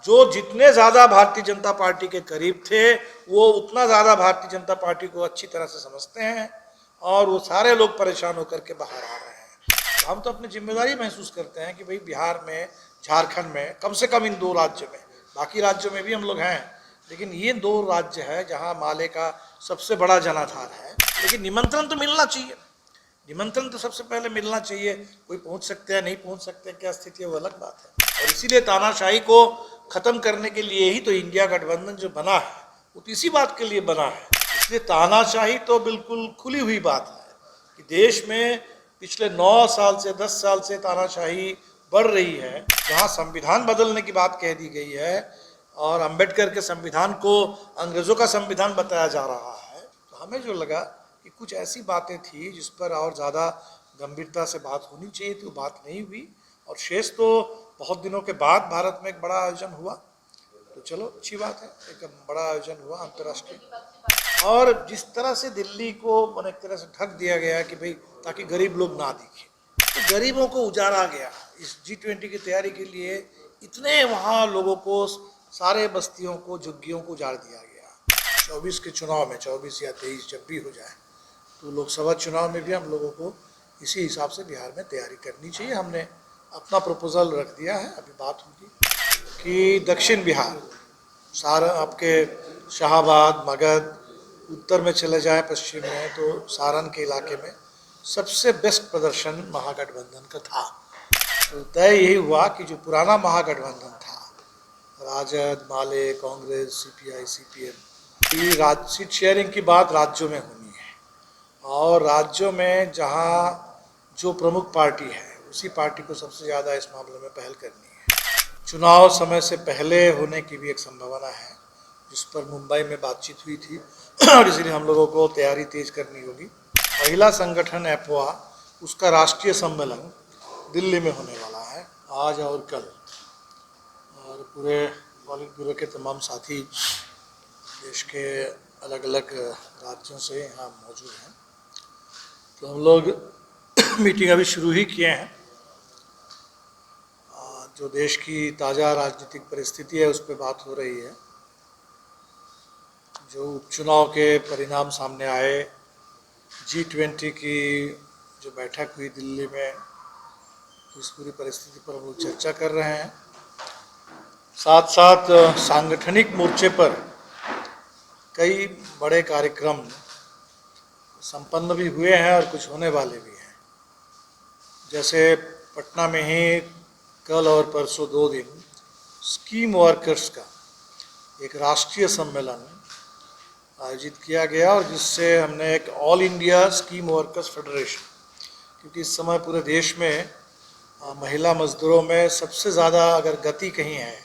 जो जितने ज़्यादा भारतीय जनता पार्टी के करीब थे वो उतना ज़्यादा भारतीय जनता पार्टी को अच्छी तरह से समझते हैं और वो सारे लोग परेशान होकर के बाहर आ रहे हैं। तो हम तो अपनी जिम्मेदारी महसूस करते हैं कि भाई बिहार में, झारखंड में, कम से कम इन दो राज्यों में, बाकी राज्यों में भी हम लोग हैं, लेकिन ये दो राज्य है जहाँ माले का सबसे बड़ा जनाधार है। लेकिन निमंत्रण तो मिलना चाहिए, निमंत्रण तो सबसे पहले मिलना चाहिए। कोई पहुंच सकते हैं, नहीं पहुंच सकते, क्या स्थिति है वो अलग बात है। और इसीलिए तानाशाही को खत्म करने के लिए ही तो इंडिया गठबंधन जो बना है वो तो इसी बात के लिए बना है। इसलिए तानाशाही तो बिल्कुल खुली हुई बात है कि देश में पिछले 9 साल से 10 साल से तानाशाही बढ़ रही है। जहाँ संविधान बदलने की बात कह दी गई है और अंबेडकर के संविधान को अंग्रेजों का संविधान बताया जा रहा है, तो हमें जो लगा कि कुछ ऐसी बातें थी जिस पर और ज़्यादा गंभीरता से बात होनी चाहिए थी, वो बात नहीं हुई। और शेष तो बहुत दिनों के बाद भारत में एक बड़ा आयोजन हुआ, तो चलो अच्छी बात है, एक बड़ा आयोजन हुआ अंतर्राष्ट्रीय। और जिस तरह से दिल्ली को एक तरह से ढक दिया गया कि भाई ताकि गरीब लोग ना दिखे, तो गरीबों को उजाड़ा गया। इस G20 की तैयारी के लिए इतने वहाँ लोगों को, सारे बस्तियों को, झुग्गियों को उजाड़ दिया गया। 24 के चुनाव में, 24 या 23 जब भी हो जाए, तो लोकसभा चुनाव में भी हम लोगों को इसी हिसाब से बिहार में तैयारी करनी चाहिए। हमने अपना प्रपोजल रख दिया है, अभी बात होगी कि दक्षिण बिहार, सारा आपके शाहाबाद, मगध, उत्तर में चले जाए, पश्चिम में तो सारण के इलाके में सबसे बेस्ट प्रदर्शन महागठबंधन का था। तो तय यही हुआ कि जो पुराना महागठबंधन था, राजद, माले, कांग्रेस, CPI, CPM, की सीट शेयरिंग की बात राज्यों में होनी है। और राज्यों में जहाँ जो प्रमुख पार्टी है उसी पार्टी को सबसे ज़्यादा इस मामले में पहल करनी है। चुनाव समय से पहले होने की भी एक संभावना है, जिस पर मुंबई में बातचीत हुई थी और इसलिए हम लोगों को तैयारी तेज करनी होगी। महिला संगठन एपवा, उसका राष्ट्रीय सम्मेलन दिल्ली में होने वाला है आज और कल, और पूरे पॉलिट ब्यूरो के तमाम साथी देश के अलग अलग राज्यों से यहाँ मौजूद हैं। तो हम लोग मीटिंग अभी शुरू ही किए हैं। जो देश की ताज़ा राजनीतिक परिस्थिति है उस पर बात हो रही है। जो उपचुनाव के परिणाम सामने आए, G20 की जो बैठक हुई दिल्ली में, तो इस पूरी परिस्थिति पर हम लोग चर्चा कर रहे हैं। साथ साथ सांगठनिक मोर्चे पर कई बड़े कार्यक्रम संपन्न भी हुए हैं और कुछ होने वाले भी हैं। जैसे पटना में ही कल और परसों 2 दिन स्कीम वर्कर्स का एक राष्ट्रीय सम्मेलन आयोजित किया गया, और जिससे हमने एक all India scheme workers federation, क्योंकि इस समय पूरे देश में महिला मजदूरों में सबसे ज़्यादा अगर गति कहीं है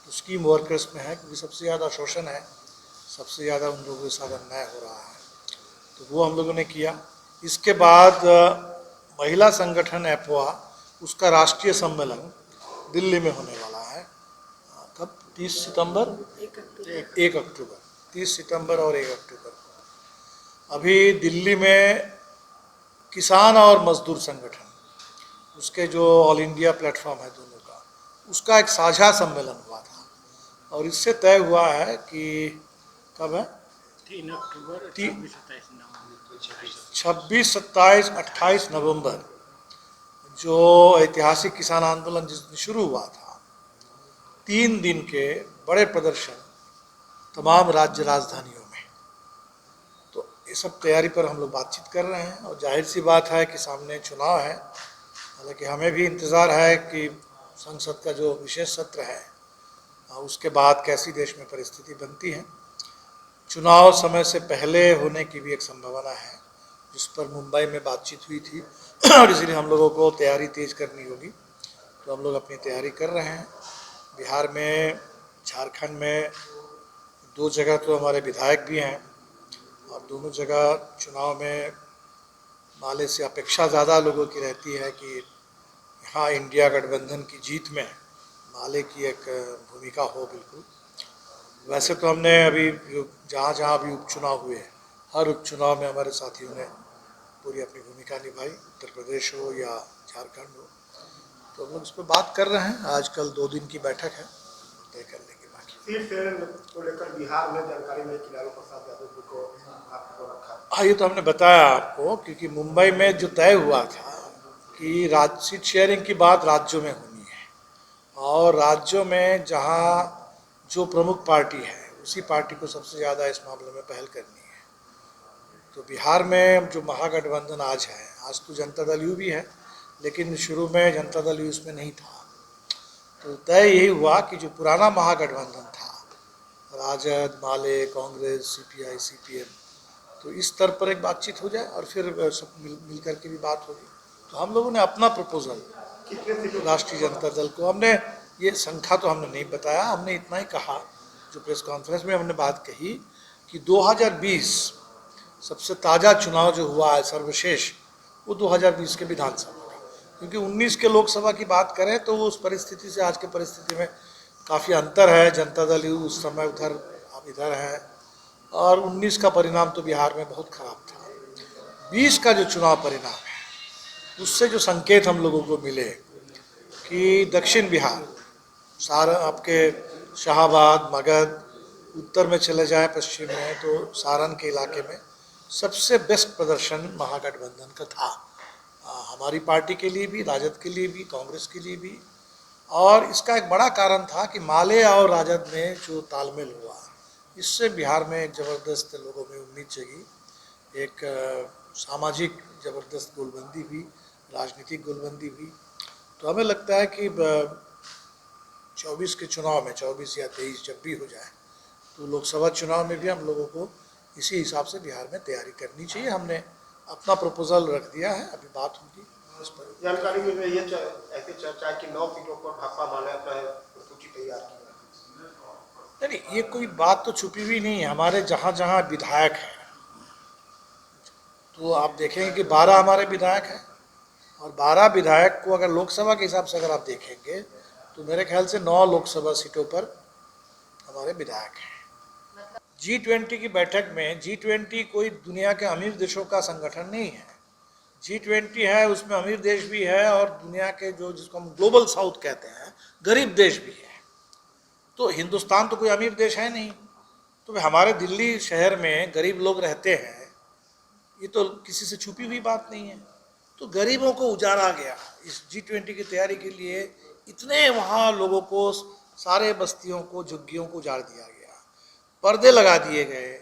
तो स्कीम वर्कर्स में है, क्योंकि सबसे ज़्यादा शोषण है, सबसे ज़्यादा उन लोगों के साथ अन्याय हो रहा है। तो वो हम लोगों ने किया। इसके बाद महिला संगठन एपवा, उसका राष्ट्रीय सम्मेलन दिल्ली में होने वाला है। कब? 30 सितंबर, 1 अक्टूबर, 30 सितंबर और 1 अक्टूबर को। अभी दिल्ली में किसान और मजदूर संगठन, उसके जो ऑल इंडिया प्लेटफॉर्म है दोनों का, उसका एक साझा सम्मेलन हुआ था, और इससे तय हुआ है कि कब है? 3 अक्टूबर, 26, 27, 28 नवंबर, जो ऐतिहासिक किसान आंदोलन जिस दिन शुरू हुआ था, 3 दिन के बड़े प्रदर्शन तमाम राज्य राजधानियों में। तो ये सब तैयारी पर हम लोग बातचीत कर रहे हैं। और जाहिर सी बात है कि सामने चुनाव है, हालांकि हमें भी इंतज़ार है कि संसद का जो विशेष सत्र है उसके बाद कैसी देश में परिस्थिति बनती है। चुनाव समय से पहले होने की भी एक संभावना है, जिस पर मुंबई में बातचीत हुई थी और इसलिए हम लोगों को तैयारी तेज करनी होगी। तो हम लोग अपनी तैयारी कर रहे हैं। बिहार में, झारखंड में 2 जगह तो हमारे विधायक भी हैं, और दोनों जगह चुनाव में माले से अपेक्षा ज़्यादा लोगों की रहती है कि यहाँ इंडिया गठबंधन की जीत में माले की एक भूमिका हो। बिल्कुल, वैसे तो हमने अभी जहाँ जहाँ भी उपचुनाव हुए, हर उपचुनाव में हमारे साथियों ने पूरी अपनी भूमिका निभाई, उत्तर प्रदेश हो या झारखंड हो। तो हम लोग इस पर बात कर रहे हैं। आज कल 2 दिन की बैठक है, तय कर सीट शेयरिंग को लेकर बिहार में जानकारी मिली कि लालू प्रसाद यादव जी को आपको रखा। हाँ, ये तो हमने बताया आपको, क्योंकि मुंबई में जो तय हुआ था कि सीट शेयरिंग की बात राज्यों में होनी है, और राज्यों में जहाँ जो प्रमुख पार्टी है उसी पार्टी को सबसे ज़्यादा इस मामले में पहल करनी है। तो बिहार में जो महागठबंधन आज है, आज तो जनता दल यू भी है, लेकिन शुरू में जनता दल यू इसमें नहीं था। तो तय यही हुआ कि जो पुराना महागठबंधन था, राजद, माले, कांग्रेस, सीपीआई, सीपीएम, तो इस स्तर पर एक बातचीत हो जाए और फिर सब मिल करके भी बात होगी। तो हम लोगों ने अपना प्रपोजल राष्ट्रीय जनता दल को, हमने ये संख्या तो हमने नहीं बताया, हमने इतना ही कहा, जो प्रेस कॉन्फ्रेंस में हमने बात कही कि 2020 सबसे ताज़ा चुनाव जो हुआ है सर्वश्रेष्ठ, वो 2020 के विधानसभा का, क्योंकि 19 के लोकसभा की बात करें तो उस परिस्थिति से आज की परिस्थिति में काफ़ी अंतर है। जनता दल यू उस समय उधर, अब इधर है, और 19 का परिणाम तो बिहार में बहुत खराब था। 20 का जो चुनाव परिणाम है, उससे जो संकेत हम लोगों को मिले कि दक्षिण बिहार, सारा आपके शाहाबाद, मगध, उत्तर में चले जाए पश्चिम में तो सारण के इलाके में सबसे बेस्ट प्रदर्शन महागठबंधन का था, हमारी पार्टी के लिए भी, राजद के लिए भी, कांग्रेस के लिए भी। और इसका एक बड़ा कारण था कि माले और राजद में जो तालमेल हुआ, इससे बिहार में एक ज़बरदस्त लोगों में उम्मीद जगी, एक सामाजिक ज़बरदस्त गोलबंदी हुई, राजनीतिक गोलबंदी हुई। तो हमें लगता है कि 24 के चुनाव में, 24 या 23 जब भी हो जाए, तो लोकसभा चुनाव में भी हम लोगों को इसी हिसाब से बिहार में तैयारी करनी चाहिए। हमने अपना प्रपोजल रख दिया है, अभी बात होगी उस पर। जानकारी में ये ऐसी चर्चा है कि 9 सीटों पर भाकपा माले अपना सूची तैयार की। नहीं, ये कोई बात तो छुपी हुई नहीं है। हमारे जहाँ जहाँ विधायक हैं, तो आप देखेंगे कि 12 हमारे विधायक हैं, और 12 विधायक को अगर लोकसभा के हिसाब से अगर आप देखेंगे तो मेरे ख्याल से 9 लोकसभा सीटों पर हमारे विधायक हैं। G20 की बैठक में, G20 कोई दुनिया के अमीर देशों का संगठन नहीं है। G20 है, उसमें अमीर देश भी है और दुनिया के जो, जिसको हम ग्लोबल साउथ कहते हैं, गरीब देश भी है। तो हिंदुस्तान तो कोई अमीर देश है नहीं, तो हमारे दिल्ली शहर में गरीब लोग रहते हैं, ये तो किसी से छुपी हुई बात नहीं है। तो गरीबों को उजाड़ा गया इस G20 की तैयारी के लिए, इतने वहाँ लोगों को, सारे बस्तियों को, झुग्गियों को उजाड़ दिया गया, पर्दे लगा दिए गए,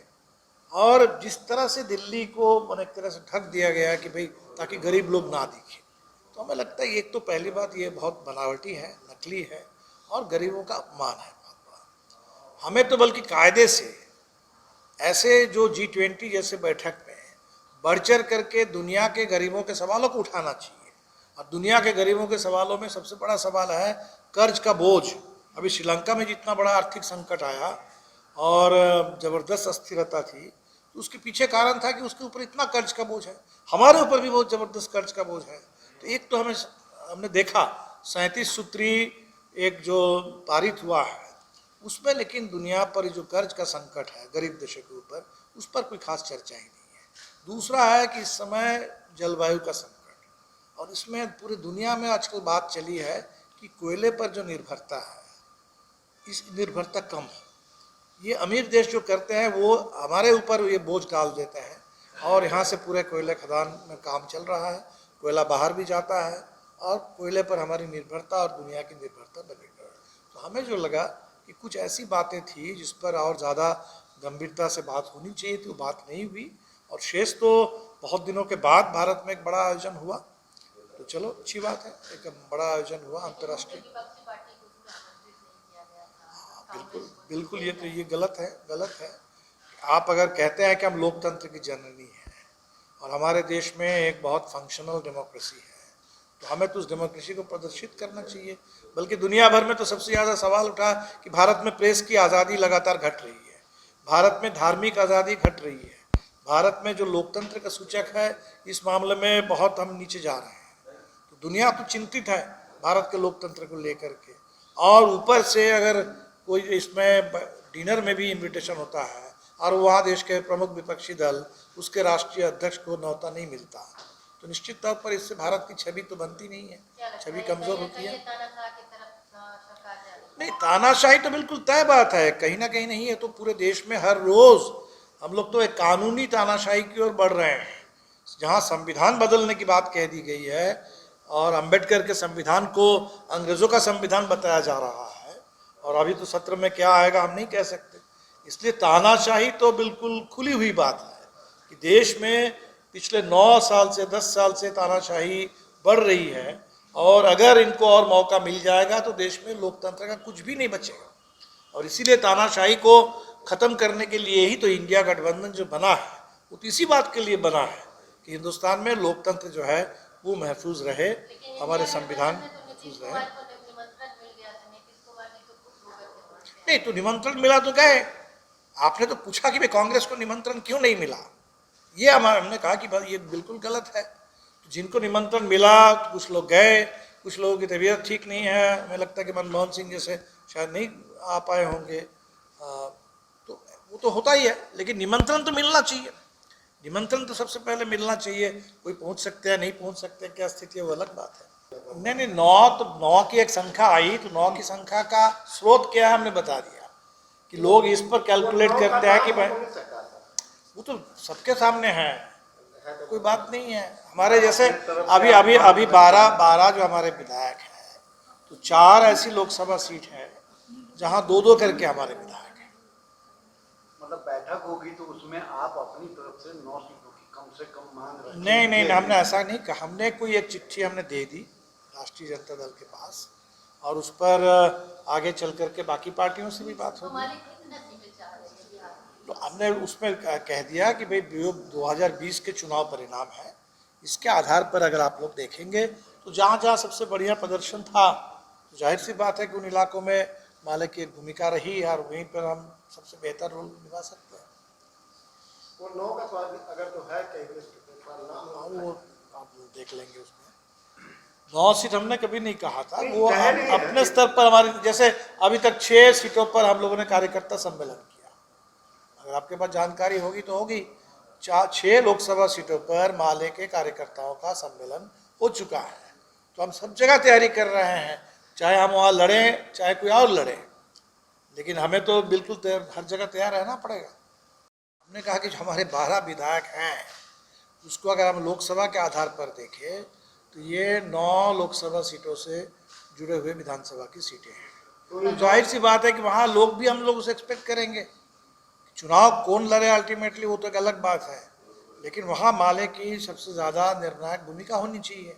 और जिस तरह से दिल्ली को एक तरह से ढक दिया गया कि भाई ताकि गरीब लोग ना दिखें। तो हमें लगता है एक तो पहली बात ये बहुत बनावटी है, नकली है, और गरीबों का अपमान है बहुत बड़ा। हमें तो बल्कि कायदे से ऐसे जो G20 जैसे बैठक में बढ़ चढ़ करके दुनिया के गरीबों के सवालों को उठाना चाहिए। और दुनिया के गरीबों के सवालों में सबसे बड़ा सवाल है कर्ज का बोझ। अभी श्रीलंका में जितना बड़ा आर्थिक संकट आया और ज़बरदस्त अस्थिरता थी, तो उसके पीछे कारण था कि उसके ऊपर इतना कर्ज का बोझ है। हमारे ऊपर भी बहुत ज़बरदस्त कर्ज का बोझ है। तो एक तो हमने देखा 37 सूत्री एक जो पारित हुआ है उसमें, लेकिन दुनिया पर जो कर्ज का संकट है गरीब देशों के ऊपर, उस पर कोई खास चर्चा ही नहीं है। दूसरा है कि इस समय जलवायु का संकट, और इसमें पूरी दुनिया में आजकल बात चली है कि कोयले पर जो निर्भरता है, इस निर्भरता कम हो। ये अमीर देश जो करते हैं वो हमारे ऊपर ये बोझ डाल देते हैं, और यहाँ से पूरे कोयले खदान में काम चल रहा है, कोयला बाहर भी जाता है, और कोयले पर हमारी निर्भरता और दुनिया की निर्भरता बनी रही। तो हमें जो लगा कि कुछ ऐसी बातें थी जिस पर और ज़्यादा गंभीरता से बात होनी चाहिए थी, वो बात नहीं हुई। और शेष तो बहुत दिनों के बाद भारत में एक बड़ा आयोजन हुआ, तो चलो अच्छी बात है, एक बड़ा आयोजन हुआ अंतर्राष्ट्रीय। बिल्कुल बिल्कुल, ये गलत है, गलत है। आप अगर कहते हैं कि हम लोकतंत्र की जननी हैं और हमारे देश में एक बहुत फंक्शनल डेमोक्रेसी है, तो हमें तो उस डेमोक्रेसी को प्रदर्शित करना चाहिए। बल्कि दुनिया भर में तो सबसे ज़्यादा सवाल उठा कि भारत में प्रेस की आज़ादी लगातार घट रही है, भारत में धार्मिक आज़ादी घट रही है, भारत में जो लोकतंत्र का सूचक है इस मामले में बहुत हम नीचे जा रहे हैं। तो दुनिया तो चिंतित है भारत के लोकतंत्र को लेकर के, और ऊपर से अगर कोई इसमें डिनर में भी इनविटेशन होता है और वहाँ देश के प्रमुख विपक्षी दल, उसके राष्ट्रीय अध्यक्ष को न्योता नहीं मिलता, तो निश्चित तौर पर इससे भारत की छवि तो बनती नहीं है, छवि कमजोर होती है। नहीं, तानाशाही तो बिल्कुल तय बात है, कहीं ना कहीं नहीं है तो पूरे देश में हर रोज हम लोग तो एक कानूनी तानाशाही की ओर बढ़ रहे हैं, जहां संविधान बदलने की बात कह दी गई है और अंबेडकर के संविधान को अंग्रेजों का संविधान बताया जा रहा है, और अभी तो सत्र में क्या आएगा हम नहीं कह सकते। इसलिए तानाशाही तो बिल्कुल खुली हुई बात है कि देश में पिछले 9 साल से 10 साल से तानाशाही बढ़ रही है, और अगर इनको और मौका मिल जाएगा तो देश में लोकतंत्र का कुछ भी नहीं बचेगा। और इसीलिए तानाशाही को ख़त्म करने के लिए ही तो इंडिया गठबंधन जो बना है वो तो इसी बात के लिए बना है कि हिंदुस्तान में लोकतंत्र जो है वो महफूज रहे, हमारे संविधान महफूज रहे। नहीं तो निमंत्रण मिला तो गए, आपने तो पूछा कि भाई कांग्रेस को निमंत्रण क्यों नहीं मिला, ये हमने कहा कि भाई ये बिल्कुल गलत है। जिनको निमंत्रण मिला तो कुछ लोग गए, कुछ लोगों की तबीयत ठीक नहीं है, हमें लगता है कि मनमोहन सिंह जैसे शायद नहीं आ पाए होंगे, तो वो तो होता ही है, लेकिन निमंत्रण तो मिलना चाहिए, निमंत्रण तो सबसे पहले मिलना चाहिए। कोई पहुंच सकते हैं नहीं पहुंच सकते क्या स्थिति है वो अलग बात है। नहीं, 9 की एक संख्या आई तो 9 की संख्या का स्रोत क्या है हमने बता दिया कि लोग इस पर कैलकुलेट करते हैं कि भाई वो तो सबके सामने है, कोई बात नहीं है। हमारे जैसे अभी अभी अभी 12 जो हमारे विधायक हैं, तो 4 ऐसी लोकसभा सीट है जहां 2-2 करके हमारे विधायक हैं। मतलब बैठक होगी तो उसमें आप अपनी तरफ से 9 सीटों की कम से कम मांग रखें? नहीं, हमने ऐसा नहीं कहा, हमने कोई एक चिट्ठी हमने दे दी राष्ट्रीय जनता दल के पास, और उस पर आगे चल करके बाकी पार्टियों से भी बात होगी। तो हमने उसमें कह दिया कि भाई 2020 के चुनाव परिणाम है, इसके आधार पर अगर आप लोग देखेंगे तो जहाँ जहाँ सबसे बढ़िया प्रदर्शन था तो जाहिर सी बात है कि उन इलाकों में माले की एक भूमिका रही और वहीं पर हम सबसे बेहतर रोल निभा सकते हैं। वो 9 का तो अगर तो है कहीं वो आप देख लेंगे, उसमें 9 सीट हमने कभी नहीं कहा था, वो अपने स्तर पर हमारी, जैसे अभी तक 6 सीटों पर हम लोगों ने कार्यकर्ता सम्मेलन किया, अगर आपके पास जानकारी होगी तो होगी। 6 लोकसभा सीटों पर माले के कार्यकर्ताओं का सम्मेलन हो चुका है, तो हम सब जगह तैयारी कर रहे हैं, चाहे हम वहाँ लड़ें चाहे कोई और लड़े, लेकिन हमें तो बिल्कुल हर जगह तैयार रहना पड़ेगा। हमने कहा कि जो हमारे 12 विधायक हैं उसको अगर हम लोकसभा के आधार पर देखें तो ये 9 लोकसभा सीटों से जुड़े हुए विधानसभा की सीटें हैं, तो जाहिर सी बात है कि वहाँ लोग भी हम लोग उसे एक्सपेक्ट करेंगे। चुनाव कौन लड़े अल्टीमेटली वो तो एक अलग बात है, लेकिन वहाँ माले की सबसे ज़्यादा निर्णायक भूमिका होनी चाहिए।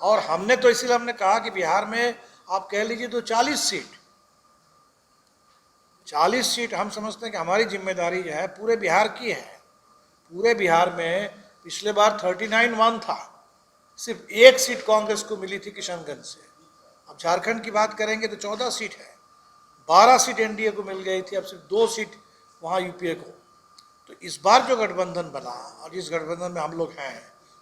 और हमने तो इसीलिए हमने कहा कि बिहार में आप कह लीजिए तो 40 सीट हम समझते हैं कि हमारी जिम्मेदारी जो है पूरे बिहार की है। पूरे बिहार में पिछले बार 39-1 था, सिर्फ 1 सीट कांग्रेस को मिली थी किशनगंज से। अब झारखंड की बात करेंगे तो 14 सीट है, 12 सीट एनडीए को मिल गई थी, अब सिर्फ 2 सीट वहाँ यूपीए को। तो इस बार जो गठबंधन बना और जिस गठबंधन में हम लोग हैं,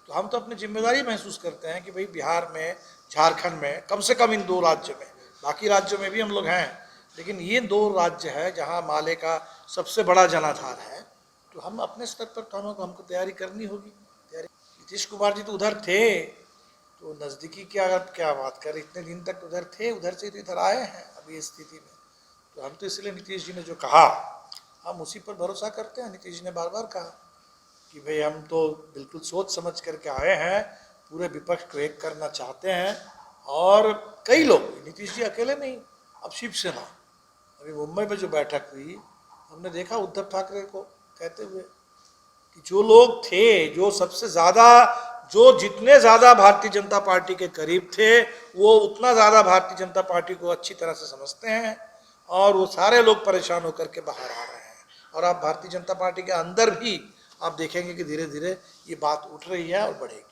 तो हम तो अपनी जिम्मेदारी महसूस करते हैं कि भाई बिहार में, झारखंड में, कम से कम इन 2 राज्यों में, बाकी राज्यों में भी हम लोग हैं, लेकिन ये 2 राज्य है जहाँ माले का सबसे बड़ा जनाधार है, तो हम अपने स्तर पर तो हमको तैयारी करनी होगी। नीतीश कुमार जी तो उधर थे, तो नज़दीकी की अगर क्या बात करें, इतने दिन तक उधर थे, उधर से तो इधर आए हैं अभी इस स्थिति में, तो हम तो इसलिए नीतीश जी ने जो कहा हम उसी पर भरोसा करते हैं। नीतीश जी ने बार बार कहा कि भाई हम तो बिल्कुल सोच समझ करके आए हैं, पूरे विपक्ष को एक करना चाहते हैं, और कई लोग, नीतीश जी अकेले नहीं, अब शिवसेना, अभी मुंबई में जो बैठक हुई हमने देखा उद्धव ठाकरे को कहते हुए कि जो लोग थे, जो सबसे ज़्यादा, जो जितने ज़्यादा भारतीय जनता पार्टी के करीब थे वो उतना ज़्यादा भारतीय जनता पार्टी को अच्छी तरह से समझते हैं, और वो सारे लोग परेशान होकर के बाहर आ रहे हैं। और आप भारतीय जनता पार्टी के अंदर भी आप देखेंगे कि धीरे धीरे ये बात उठ रही है और बढ़ेगी।